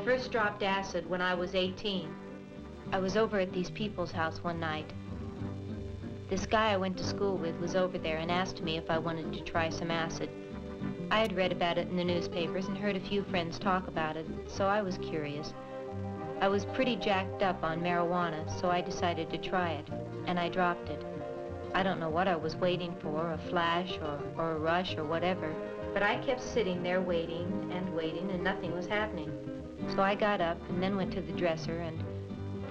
first dropped acid when I was 18. I was over at these people's house one night. This guy I went to school with was over there and asked me if I wanted to try some acid. I had read about it in the newspapers and heard a few friends talk about it, so I was curious. I was pretty jacked up on marijuana, so I decided to try it, and I dropped it. I don't know what I was waiting for, a flash or a rush or whatever, but I kept sitting there waiting, and nothing was happening. So I got up and then went to the dresser and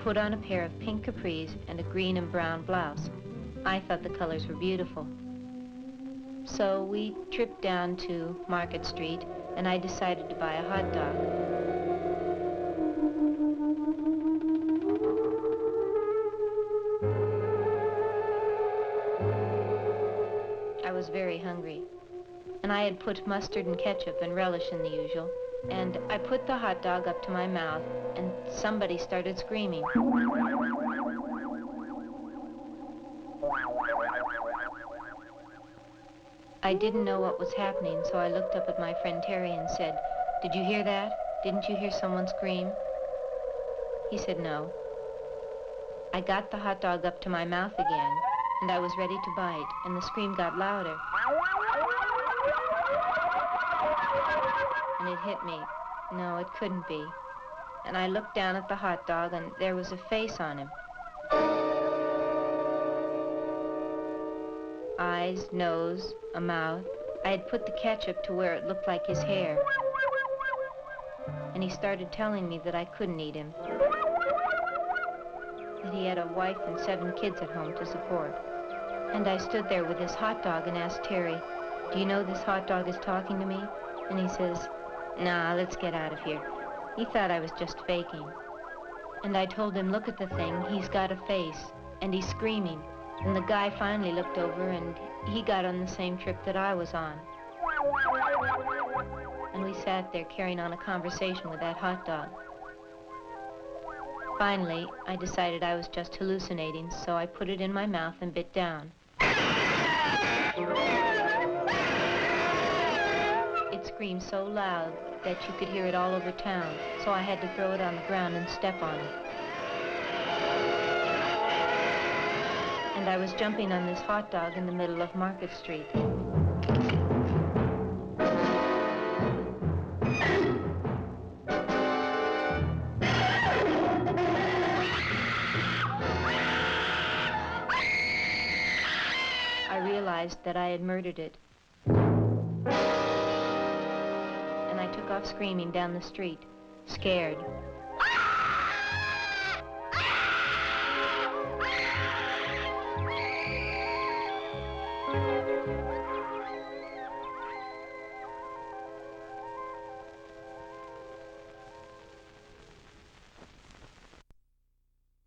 put on a pair of pink capris and a green and brown blouse. I thought the colors were beautiful. So we tripped down to Market Street, and I decided to buy a hot dog. I was very hungry, and I had put mustard and ketchup and relish in the usual, and I put the hot dog up to my mouth, and somebody started screaming. I didn't know what was happening, so I looked up at my friend Terry and said, "Did you hear that? Didn't you hear someone scream?" He said no. I got the hot dog up to my mouth again, and I was ready to bite, and the scream got louder. And it hit me. No, it couldn't be. And I looked down at the hot dog, and there was a face on him. Eyes, nose, a mouth. I had put the ketchup to where it looked like his hair. And he started telling me that I couldn't eat him. That he had a wife and 7 kids at home to support. And I stood there with this hot dog and asked Terry, "Do you know this hot dog is talking to me?" And he says, "Nah, let's get out of here." He thought I was just faking. And I told him, "Look at the thing, he's got a face, and he's screaming." And the guy finally looked over, and he got on the same trip that I was on. And we sat there carrying on a conversation with that hot dog. Finally, I decided I was just hallucinating, so I put it in my mouth and bit down. It screamed so loud that you could hear it all over town, so I had to throw it on the ground and step on it. And I was jumping on this hot dog in the middle of Market Street. I realized that I had murdered it. And I took off screaming down the street, scared.